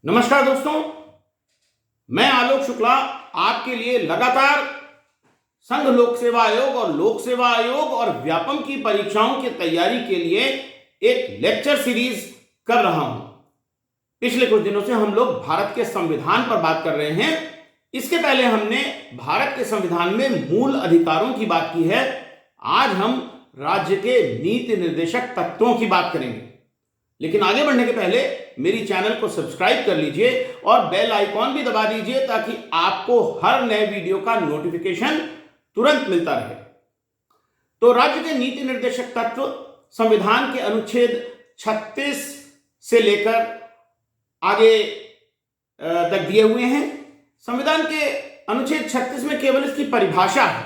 नमस्कार दोस्तों, मैं आलोक शुक्ला आपके लिए लगातार संघ लोक सेवा आयोग और लोक सेवा आयोग और व्यापम की परीक्षाओं की तैयारी के लिए एक लेक्चर सीरीज कर रहा हूं। पिछले कुछ दिनों से हम लोग भारत के संविधान पर बात कर रहे हैं। इसके पहले हमने भारत के संविधान में मूल अधिकारों की बात की है। आज हम राज्य के नीति निर्देशक तत्वों की बात करेंगे, लेकिन आगे बढ़ने के पहले मेरी चैनल को सब्सक्राइब कर लीजिए और बेल आइकॉन भी दबा दीजिए ताकि आपको हर नए वीडियो का नोटिफिकेशन तुरंत मिलता रहे। तो राज्य के नीति निर्देशक तत्व संविधान के अनुच्छेद 36 से लेकर आगे तक दिए हुए हैं। संविधान के अनुच्छेद 36 में केवल इसकी परिभाषा है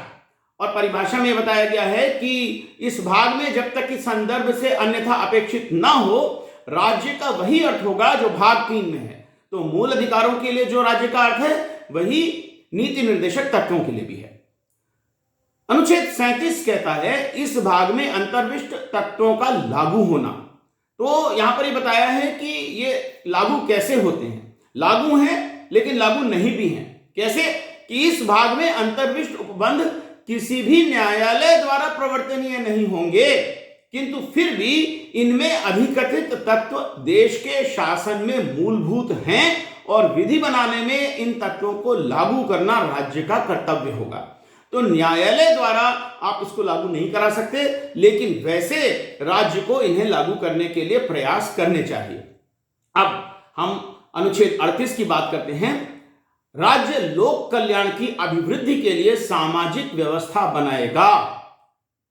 और परिभाषा में बताया गया है कि इस भाग में जब तक कि संदर्भ से अन्यथा अपेक्षित ना हो, राज्य का वही अर्थ होगा जो भाग 3 में है। तो मूल अधिकारों के लिए जो राज्य का अर्थ है वही नीति निर्देशक तत्वों के लिए भी है। अनुच्छेद 37 कहता है इस भाग में अंतर्विष्ट तत्वों का लागू होना। तो यहां पर ये बताया है कि ये लागू कैसे होते हैं। लागू हैं लेकिन लागू नहीं भी हैं। कैसे कि इस भाग में अंतर्विष्ट उपबंध किसी भी न्यायालय द्वारा प्रवर्तनीय नहीं होंगे, किंतु फिर भी इनमें अधिकथित तत्व देश के शासन में मूलभूत हैं और विधि बनाने में इन तत्वों को लागू करना राज्य का कर्तव्य होगा। तो न्यायालय द्वारा आप इसको लागू नहीं करा सकते, लेकिन वैसे राज्य को इन्हें लागू करने के लिए प्रयास करने चाहिए। अब हम अनुच्छेद 38 की बात करते हैं। राज्य लोक कल्याण की अभिवृद्धि के लिए सामाजिक व्यवस्था बनाएगा।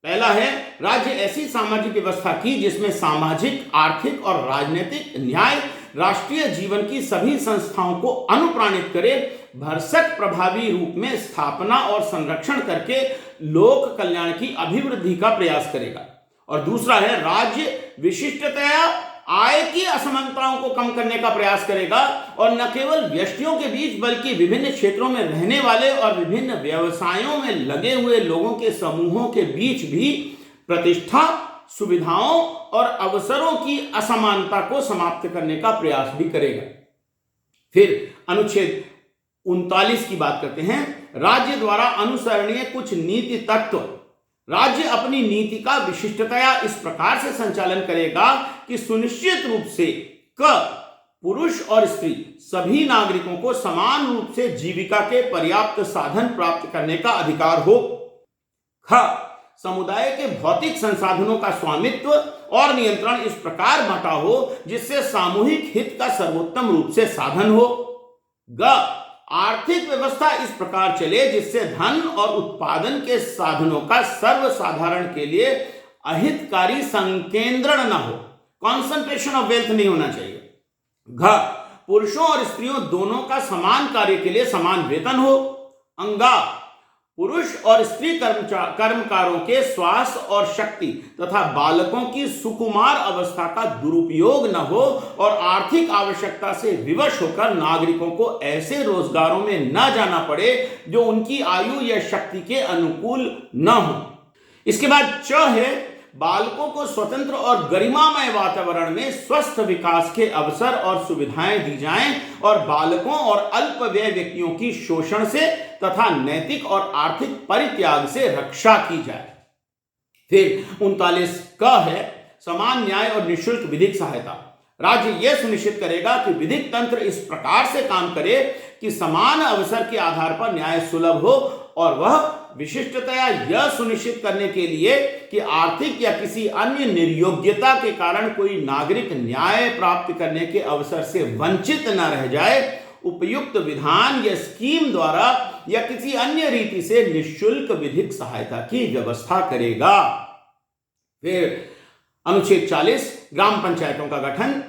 पहला है, राज्य ऐसी सामाजिक व्यवस्था की जिसमें सामाजिक, आर्थिक और राजनीतिक न्याय राष्ट्रीय जीवन की सभी संस्थाओं को अनुप्राणित करे, भरसक प्रभावी रूप में स्थापना और संरक्षण करके लोक कल्याण की अभिवृद्धि का प्रयास करेगा। और दूसरा है, राज्य विशिष्टतया आय की असमानताओं को कम करने का प्रयास करेगा और न केवल व्यक्तियों के बीच बल्कि विभिन्न क्षेत्रों में रहने वाले और विभिन्न व्यवसायों में लगे हुए लोगों के समूहों के बीच भी प्रतिष्ठा, सुविधाओं और अवसरों की असमानता को समाप्त करने का प्रयास भी करेगा। फिर अनुच्छेद 39 की बात करते हैं। राज्य द्वारा अनुसरणीय कुछ नीति तत्व। राज्य अपनी नीति का विशिष्टतया इस प्रकार से संचालन करेगा कि सुनिश्चित रूप से क पुरुष और स्त्री सभी नागरिकों को समान रूप से जीविका के पर्याप्त साधन प्राप्त करने का अधिकार हो। ख समुदाय के भौतिक संसाधनों का स्वामित्व और नियंत्रण इस प्रकार बंटा हो जिससे सामूहिक हित का सर्वोत्तम रूप से साधन हो। ग आर्थिक व्यवस्था इस प्रकार चले जिससे धन और उत्पादन के साधनों का सर्वसाधारण के लिए अहितकारी संकेंद्रण न हो, कॉन्सेंट्रेशन ऑफ वेल्थ नहीं होना चाहिए। घ पुरुषों और स्त्रियों दोनों का समान कार्य के लिए समान वेतन हो। अंगा पुरुष और स्त्री कर्मकारों के स्वास्थ्य और शक्ति तथा बालकों की सुकुमार अवस्था का दुरुपयोग न हो और आर्थिक आवश्यकता से विवश होकर नागरिकों को ऐसे रोजगारों में न जाना पड़े जो उनकी आयु या शक्ति के अनुकूल न हो। इसके बाद च है, बालकों को स्वतंत्र और गरिमामय वातावरण में स्वस्थ विकास के अवसर और सुविधाएं दी जाएं और बालकों और अल्प व्यय व्यक्तियों की शोषण से तथा नैतिक और आर्थिक परित्याग से रक्षा की जाए। फिर 39 क है, समान न्याय और निःशुल्क विधिक सहायता। राज्य यह सुनिश्चित करेगा कि विधिक तंत्र इस प्रकार से काम करे कि समान अवसर के आधार पर न्याय सुलभ हो और वह विशिष्टतया यह सुनिश्चित करने के लिए कि आर्थिक या किसी अन्य निर्योग्यता के कारण कोई नागरिक न्याय प्राप्त करने के अवसर से वंचित न रह जाए, उपयुक्त विधान या स्कीम द्वारा या किसी अन्य रीति से निःशुल्क विधिक सहायता की व्यवस्था करेगा। फिर अनुच्छेद 40 ग्राम पंचायतों का गठन।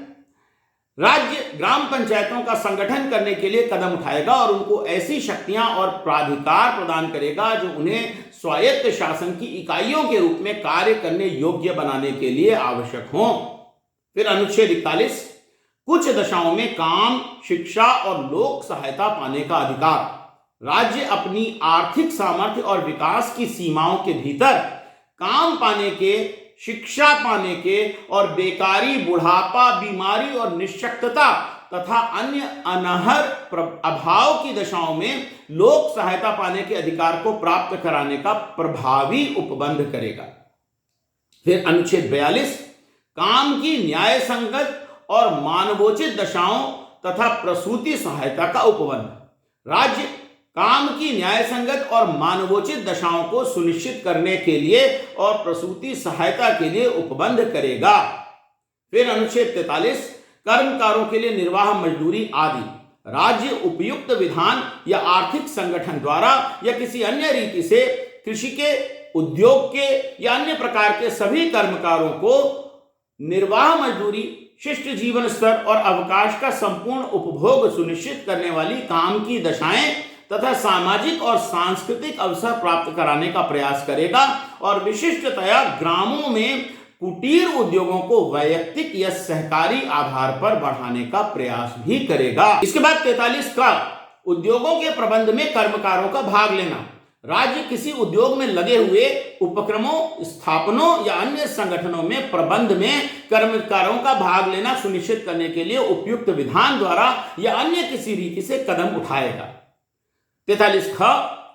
राज्य ग्राम पंचायतों का संगठन करने के लिए कदम उठाएगा और उनको ऐसी शक्तियां और प्राधिकार प्रदान करेगा जो उन्हें स्वायत्त शासन की इकाइयों के रूप में कार्य करने योग्य बनाने के लिए आवश्यक हों। फिर अनुच्छेद 41 कुछ दशाओं में काम, शिक्षा और लोक सहायता पाने का अधिकार। राज्य अपनी आर्थिक सामर्थ्य और विकास की सीमाओं के भीतर काम पाने के, शिक्षा पाने के और बेकारी, बुढ़ापा, बीमारी और निःशक्तता तथा अन्य अनहर अभाव की दशाओं में लोक सहायता पाने के अधिकार को प्राप्त कराने का प्रभावी उपबंध करेगा। फिर अनुच्छेद 42 काम की न्याय संगत और मानवोचित दशाओं तथा प्रसूति सहायता का उपबंध। राज्य काम की न्याय संगत और मानवोचित दशाओं को सुनिश्चित करने के लिए और प्रसूति सहायता के लिए उपबंध करेगा। फिर अनुच्छेद 43 कर्मकारों के लिए निर्वाह मजदूरी आदि। राज्य उपयुक्त विधान या आर्थिक संगठन द्वारा या किसी अन्य रीति से कृषि के, उद्योग के या अन्य प्रकार के सभी कर्मकारों को निर्वाह मजदूरी, शिष्ट जीवन स्तर और अवकाश का संपूर्ण उपभोग सुनिश्चित करने वाली काम की दशाएं तथा सामाजिक और सांस्कृतिक अवसर प्राप्त कराने का प्रयास करेगा और विशिष्टतया ग्रामों में कुटीर उद्योगों को वैयक्तिक या सहकारी आधार पर बढ़ाने का प्रयास भी करेगा। इसके बाद 43 का उद्योगों के प्रबंध में कर्मकारों का भाग लेना। राज्य किसी उद्योग में लगे हुए उपक्रमों, स्थापनों या अन्य संगठनों में प्रबंध में कर्मकारों का भाग लेना सुनिश्चित करने के लिए उपयुक्त विधान द्वारा या अन्य किसी रीति से कदम उठाएगा। 43 ख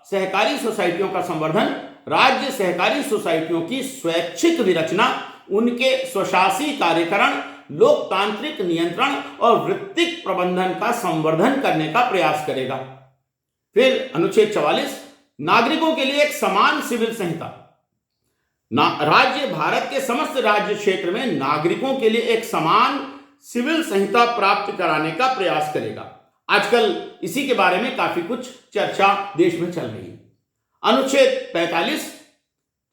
सहकारी सोसाइटियों का संवर्धन। राज्य सहकारी सोसाइटियों की स्वैच्छिक विरचना, उनके स्वशासी कार्यकरण, लोकतांत्रिक नियंत्रण और वृत्तिक प्रबंधन का संवर्धन करने का प्रयास करेगा। फिर अनुच्छेद 44 नागरिकों के लिए एक समान सिविल संहिता। राज्य भारत के समस्त राज्य क्षेत्र में नागरिकों के लिए एक समान सिविल संहिता प्राप्त कराने का प्रयास करेगा। आजकल इसी के बारे में काफी कुछ चर्चा देश में चल रही है। अनुच्छेद 45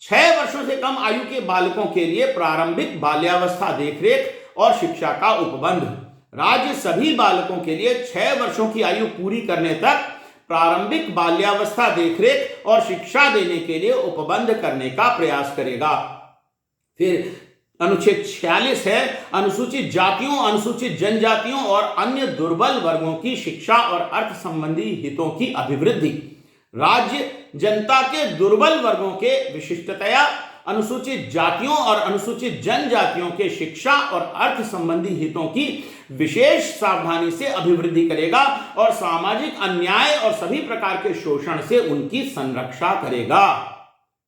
6 वर्षों से कम आयु के बालकों के लिए प्रारंभिक बाल्यावस्था देखरेख और शिक्षा का उपबंध। राज्य सभी बालकों के लिए 6 वर्षों की आयु पूरी करने तक प्रारंभिक बाल्यावस्था देखरेख और शिक्षा देने के लिए उपबंध करने का प्रयास करेगा। फिर अनुच्छेद 46 है अनुसूचित जातियों, अनुसूचित जनजातियों और अन्य दुर्बल वर्गों की शिक्षा और अर्थ संबंधी हितों की अभिवृद्धि। राज्य जनता के दुर्बल वर्गों के विशिष्टतया अनुसूचित जातियों और अनुसूचित जनजातियों के शिक्षा और अर्थ संबंधी हितों की विशेष सावधानी से अभिवृद्धि करेगा और सामाजिक अन्याय और सभी प्रकार के शोषण से उनकी संरक्षा करेगा।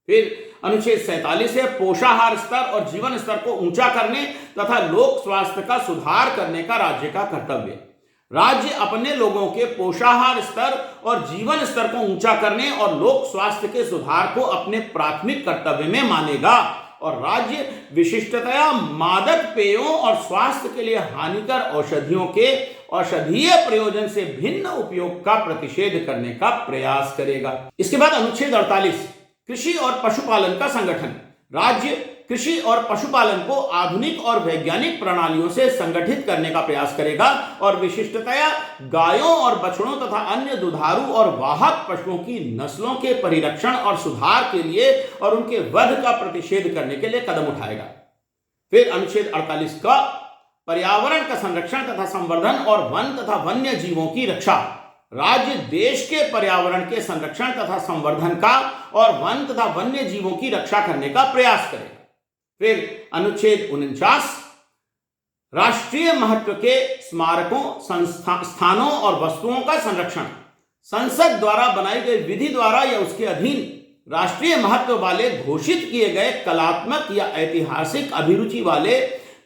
फिर अनुच्छेद 47 है पोषाहार स्तर और जीवन स्तर को ऊंचा करने तथा लोक स्वास्थ्य का सुधार करने का राज्य का कर्तव्य। राज्य अपने लोगों के पोषाहार स्तर और जीवन स्तर को ऊंचा करने और लोक स्वास्थ्य के सुधार को अपने प्राथमिक कर्तव्य में मानेगा और राज्य विशिष्टतया मादक पेयों और स्वास्थ्य के लिए हानिकर औषधियों के औषधीय प्रयोजन से भिन्न उपयोग का प्रतिषेध करने का प्रयास करेगा। इसके बाद अनुच्छेद 48 कृषि और पशुपालन का संगठन। राज्य कृषि और पशुपालन को आधुनिक और वैज्ञानिक प्रणालियों से संगठित करने का प्रयास करेगा और विशिष्टतया गायों और बछड़ों तथा अन्य दुधारू और वाहक पशुओं की नस्लों के परिरक्षण और सुधार के लिए और उनके वध का प्रतिषेध करने के लिए कदम उठाएगा। फिर अनुच्छेद 48 का पर्यावरण का संरक्षण तथा संवर्धन और वन तथा वन्य जीवों की रक्षा। राज्य देश के पर्यावरण के संरक्षण तथा संवर्धन का और वन तथा वन्य जीवों की रक्षा करने का प्रयास करेगा। फिर अनुच्छेद 49 राष्ट्रीय महत्व के स्मारकों, स्थानों और वस्तुओं का संरक्षण। संसद द्वारा बनाई गई विधि द्वारा या उसके अधीन राष्ट्रीय महत्व वाले घोषित किए गए कलात्मक या ऐतिहासिक अभिरुचि वाले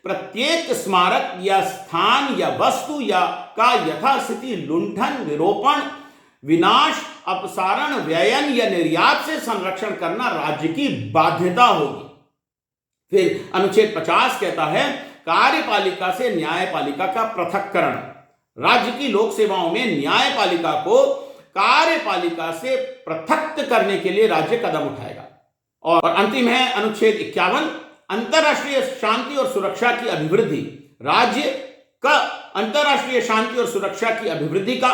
प्रत्येक स्मारक या स्थान या वस्तु या का यथास्थिति लुंठन, विरोपण, विनाश, अपसारण, व्ययन या निर्यात से संरक्षण करना राज्य की बाध्यता होगी। फिर अनुच्छेद 50 कहता है कार्यपालिका से न्यायपालिका का पृथक्करण। राज्य की लोक सेवाओं में न्यायपालिका को कार्यपालिका से पृथक करने के लिए राज्य कदम उठाएगा। और अंतिम है अनुच्छेद 51 अंतरराष्ट्रीय शांति और सुरक्षा की अभिवृद्धि। राज्य का अंतरराष्ट्रीय शांति और सुरक्षा की अभिवृद्धि का।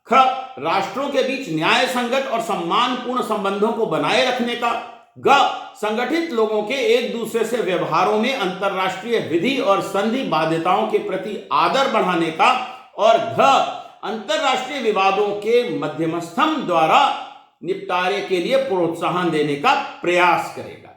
ख राष्ट्रों के बीच न्याय संगत और सम्मानपूर्ण संबंधों को बनाए रखने का। ग संगठित लोगों के एक दूसरे से व्यवहारों में अंतरराष्ट्रीय विधि और संधि बाध्यताओं के प्रति आदर बढ़ाने का। और घ अंतरराष्ट्रीय विवादों के मध्यस्थम द्वारा निपटारे के लिए प्रोत्साहन देने का प्रयास करेगा।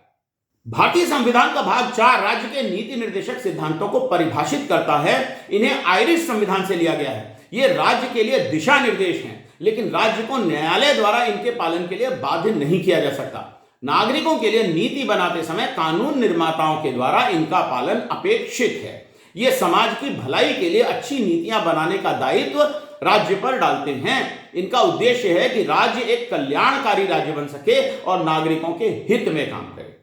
भारतीय संविधान का भाग 4 राज्य के नीति निर्देशक सिद्धांतों को परिभाषित करता है। इन्हें आयरिश संविधान से लिया गया है। ये राज्य के लिए दिशा निर्देश हैं, लेकिन राज्य को न्यायालय द्वारा इनके पालन के लिए बाध्य नहीं किया जा सकता। नागरिकों के लिए नीति बनाते समय कानून निर्माताओं के द्वारा इनका पालन अपेक्षित है। ये समाज की भलाई के लिए अच्छी नीतियां बनाने का दायित्व राज्य पर डालते हैं। इनका उद्देश्य है कि राज्य एक कल्याणकारी राज्य बन सके और नागरिकों के हित में काम करे।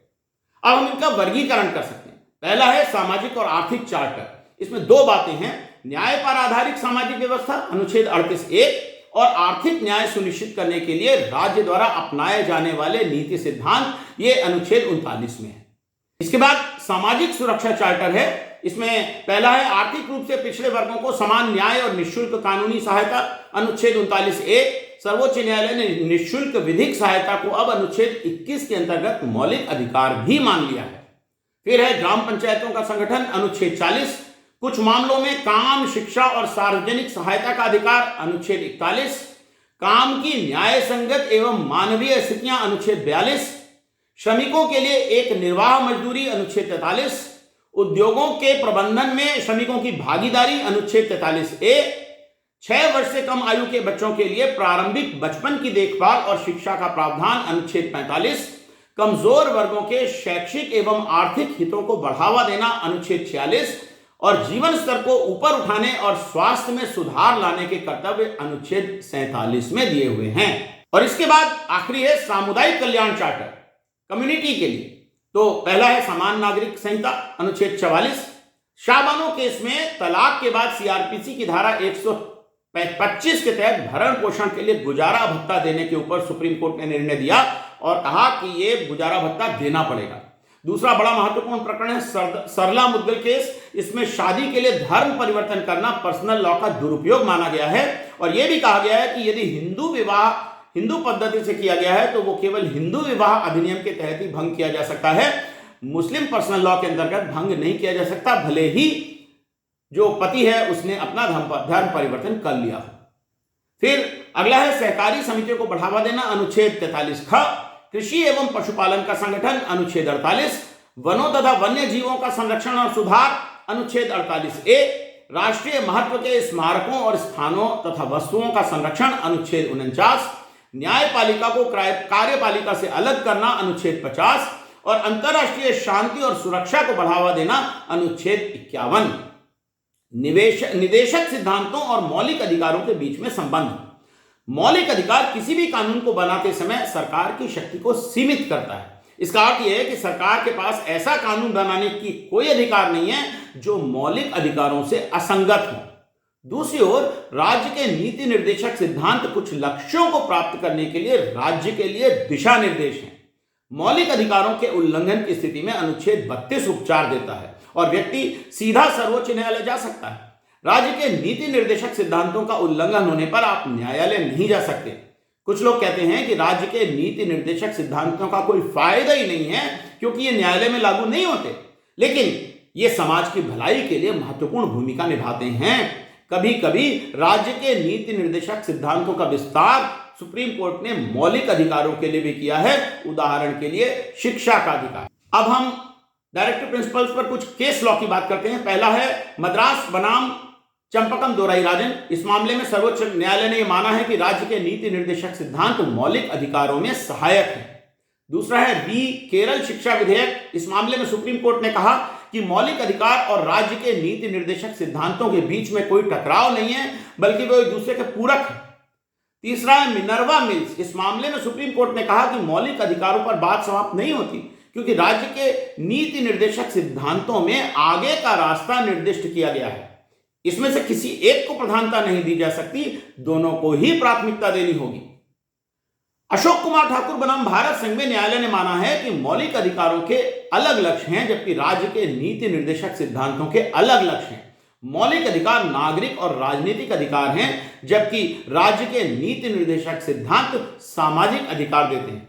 अब हम इनका वर्गीकरण कर सकते हैं। पहला है सामाजिक और आर्थिक चार्टर। इसमें दो बातें हैं, न्याय पर आधारित सामाजिक व्यवस्था अनुच्छेद 38(1) और आर्थिक न्याय सुनिश्चित करने के लिए राज्य द्वारा अपनाए जाने वाले नीति सिद्धांत, ये अनुच्छेद 39 में है। इसके बाद सामाजिक सुरक्षा चार्टर है। इसमें पहला है आर्थिक रूप से पिछड़े वर्गों को समान न्याय और निःशुल्क कानूनी सहायता, अनुच्छेद 39(1). सर्वोच्च न्यायालय ने निःशुल्क विधिक सहायता को अब अनुच्छेद 21 के अंतर्गत मौलिक अधिकार भी मान लिया है। फिर है ग्राम पंचायतों का संगठन, अनुच्छेद 40। कुछ मामलों में काम, शिक्षा और सार्वजनिक सहायता का अधिकार, अनुच्छेद 41। काम की न्याय संगत एवं मानवीय स्थितियां, अनुच्छेद 42। श्रमिकों के लिए एक निर्वाह मजदूरी, अनुच्छेद 43। उद्योगों के प्रबंधन में श्रमिकों की भागीदारी, अनुच्छेद 43(a). 6 वर्ष से कम आयु के बच्चों के लिए प्रारंभिक बचपन की देखभाल और शिक्षा का प्रावधान, अनुच्छेद 45। कमजोर वर्गों के शैक्षिक एवं आर्थिक हितों को बढ़ावा देना, अनुच्छेद 46। और जीवन स्तर को ऊपर उठाने और स्वास्थ्य में सुधार लाने के कर्तव्य, अनुच्छेद 47 में दिए हुए हैं। और इसके बाद आखिरी है सामुदायिक कल्याण चार्टर, कम्युनिटी के लिए। तो पहला है समान नागरिक संहिता, अनुच्छेद 44। शाबानो केस में तलाक के बाद सीआरपीसी की धारा 125 के तहत भरण पोषण के लिए गुजारा भत्ता देने के ऊपर सुप्रीम कोर्ट ने निर्णय दिया और कहा कि यह गुजारा भत्ता देना पड़ेगा। दूसरा बड़ा महत्वपूर्ण प्रकरण है सरला मुद्गल केस। इसमें शादी के लिए धर्म परिवर्तन करना पर्सनल लॉ का दुरुपयोग माना गया है और यह भी कहा गया है कि यदि हिंदू विवाह हिंदू पद्धति से किया गया है तो वो केवल हिंदू विवाह अधिनियम के तहत ही भंग किया जा सकता है। मुस्लिम पर्सनल लॉ के अंतर्गत भंग नहीं किया जा सकता, भले ही जो पति है उसने अपना धर्म परिवर्तन कर लिया। फिर अगला है सहकारी समितियों को बढ़ावा देना, अनुच्छेद 43(ख). कृषि एवं पशुपालन का संगठन, अनुच्छेद 48। वनों तथा वन्य जीवों का संरक्षण और सुधार, अनुच्छेद 48(a). राष्ट्रीय महत्व के स्मारकों और स्थानों तथा वस्तुओं का संरक्षण, अनुच्छेद 49। न्यायपालिका को कार्यपालिका से अलग करना, अनुच्छेद 50। और अंतरराष्ट्रीय शांति और सुरक्षा को बढ़ावा देना, अनुच्छेद 51। निदेशक सिद्धांतों और मौलिक अधिकारों के बीच में संबंध। मौलिक अधिकार किसी भी कानून को बनाते समय सरकार की शक्ति को सीमित करता है। इसका अर्थ यह है कि सरकार के पास ऐसा कानून बनाने की कोई अधिकार नहीं है जो मौलिक अधिकारों से असंगत हो। दूसरी ओर राज्य के नीति निर्देशक सिद्धांत कुछ लक्ष्यों को प्राप्त करने के लिए राज्य के लिए दिशा निर्देश हैं। मौलिक अधिकारों के उल्लंघन की स्थिति में अनुच्छेद 32 उपचार देता है और व्यक्ति सीधा सर्वोच्च न्यायालय जा सकता है। राज्य के नीति निर्देशक सिद्धांतों का उल्लंघन होने पर आप न्यायालय नहीं जा सकते। कुछ लोग कहते हैं कि राज्य के नीति निर्देशक सिद्धांतों का कोई फायदा ही नहीं है क्योंकि ये न्यायालय में लागू नहीं होते, लेकिन ये समाज की भलाई के लिए महत्वपूर्ण भूमिका निभाते हैं। कभी कभी राज्य के नीति निर्देशक सिद्धांतों का विस्तार सुप्रीम कोर्ट ने मौलिक अधिकारों के लिए भी किया है, उदाहरण के लिए शिक्षा का अधिकार। अब हम डायरेक्टिव प्रिंसिपल्स पर कुछ केस लॉ की बात करते हैं। पहला है मद्रास बनाम चंपकम दोराईराजन। इस मामले में सर्वोच्च न्यायालय ने यह माना है कि राज्य के नीति निर्देशक सिद्धांत मौलिक अधिकारों में सहायक है। दूसरा है वी केरल शिक्षा विधेयक। इस मामले में सुप्रीम कोर्ट ने कहा कि मौलिक अधिकार और राज्य के नीति निर्देशक सिद्धांतों के बीच में कोई टकराव नहीं है, बल्कि वे एक दूसरे के पूरक हैं। तीसरा है मिनर्वा मिल्स। इस मामले में सुप्रीम कोर्ट ने कहा कि मौलिक अधिकारों पर बात समाप्त नहीं होती क्योंकि राज्य के नीति निर्देशक सिद्धांतों में आगे का रास्ता निर्दिष्ट किया गया है। इसमें से किसी एक को प्रधानता नहीं दी जा सकती, दोनों को ही प्राथमिकता देनी होगी। अशोक कुमार ठाकुर बनाम भारत संघ में न्यायालय ने माना है कि मौलिक अधिकारों के अलग लक्ष्य हैं जबकि राज्य के नीति निर्देशक सिद्धांतों के अलग लक्ष्य हैं। मौलिक अधिकार नागरिक और राजनीतिक अधिकार हैं जबकि राज्य के नीति निर्देशक सिद्धांत सामाजिक अधिकार देते हैं।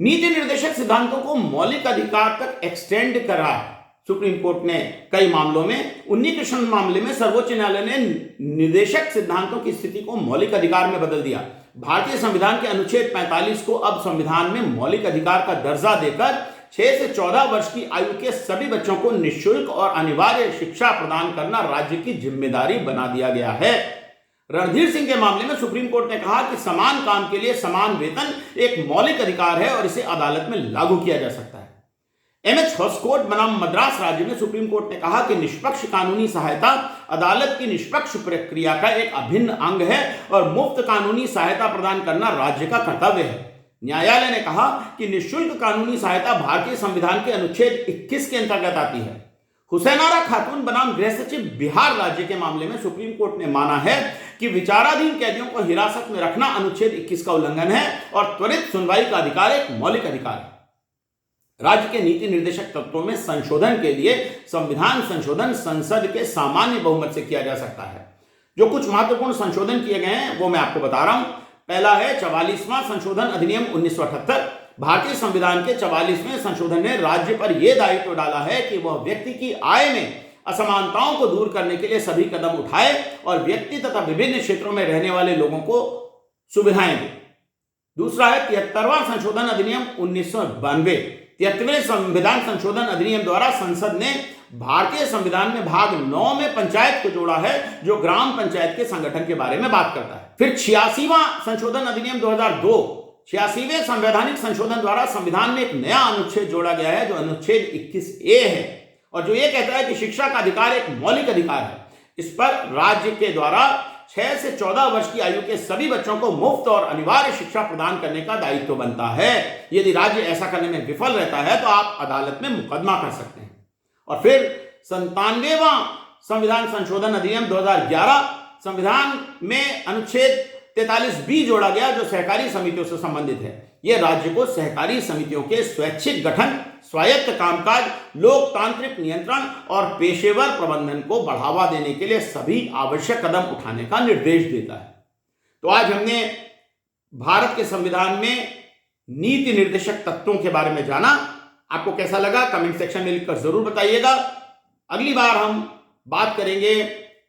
नीति निर्देशक सिद्धांतों को मौलिक अधिकार तक एक्सटेंड करा सुप्रीम कोर्ट ने कई मामलों में। उन्नी कृष्ण मामले में सर्वोच्च न्यायालय ने निर्देशक सिद्धांतों की स्थिति को मौलिक अधिकार में बदल दिया। भारतीय संविधान के अनुच्छेद 45 को अब संविधान में मौलिक अधिकार का दर्जा देकर 6 से 14 वर्ष की आयु के सभी बच्चों को निःशुल्क और अनिवार्य शिक्षा प्रदान करना राज्य की जिम्मेदारी बना दिया गया है। रणधीर सिंह के मामले में सुप्रीम कोर्ट ने कहा कि समान काम के लिए समान वेतन एक मौलिक अधिकार है और इसे अदालत में लागू किया जा सकता है। एमएच हॉस्कोट बनाम मद्रास राज्य में सुप्रीम कोर्ट ने कहा कि निष्पक्ष कानूनी सहायता अदालत की निष्पक्ष प्रक्रिया का एक अभिन्न अंग है और मुफ्त कानूनी सहायता प्रदान करना राज्य का कर्तव्य है। न्यायालय ने कहा कि निःशुल्क कानूनी सहायता भारतीय संविधान के अनुच्छेद 21 के अंतर्गत आती है। हुसैनारा खातून बनाम गृह सचिव बिहार राज्य के मामले में सुप्रीम कोर्ट ने माना है कि विचाराधीन कैदियों को हिरासत में रखना अनुच्छेद 21 का उल्लंघन है और त्वरित सुनवाई का अधिकार एक मौलिक अधिकार है। राज्य के नीति निर्देशक तत्वों में संशोधन के लिए संविधान संशोधन संसद के सामान्य बहुमत से किया जा सकता है। जो कुछ महत्वपूर्ण संशोधन किए गए हैं वो मैं आपको बता रहा हूं। पहला है 44वां संशोधन अधिनियम 1978। भारतीय संविधान के 44वें संशोधन ने राज्य पर यह दायित्व डाला है कि वह व्यक्ति की आय में असमानताओं को दूर करने के लिए सभी कदम उठाए और व्यक्ति तथा विभिन्न क्षेत्रों में रहने वाले लोगों को सुविधाएं दे। दूसरा है 73वां संशोधन अधिनियम 1992। 73वें संविधान संशोधन अधिनियम द्वारा संसद ने भारतीय संविधान में भाग 9 में पंचायत को जोड़ा है, जो ग्राम पंचायत के संगठन के बारे में बात करता है। फिर 86वां संशोधन अधिनियम 2002। 86वें संवैधानिक संशोधन द्वारा संविधान में एक नया अनुच्छेद जोड़ा गया है जो अनुच्छेद 21A है और जो ये कहता है कि शिक्षा का अधिकार एक मौलिक अधिकार है। इस पर राज्य के द्वारा 6 से 14 वर्ष की आयु के सभी बच्चों को मुफ्त और अनिवार्य शिक्षा प्रदान करने का दायित्व बनता है। यदि राज्य ऐसा करने में विफल रहता है तो आप अदालत में मुकदमा कर सकते हैं। और फिर 97वां संविधान संशोधन अधिनियम 2011। संविधान में अनुच्छेद 43B जोड़ा गया जो सहकारी समितियों से संबंधित है। यह राज्य को सहकारी समितियों के स्वैच्छिक गठन, स्वायत्त कामकाज, लोकतांत्रिक नियंत्रण और पेशेवर प्रबंधन को बढ़ावा देने के लिए सभी आवश्यक कदम उठाने का निर्देश देता है। तो आज हमने भारत के संविधान में नीति निर्देशक तत्वों के बारे में जाना। आपको कैसा लगा कमेंट सेक्शन में लिखकर जरूर बताइएगा। अगली बार हम बात करेंगे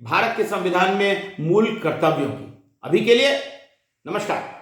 भारत के संविधान में मूल कर्तव्यों की। अभी के लिए नमस्कार।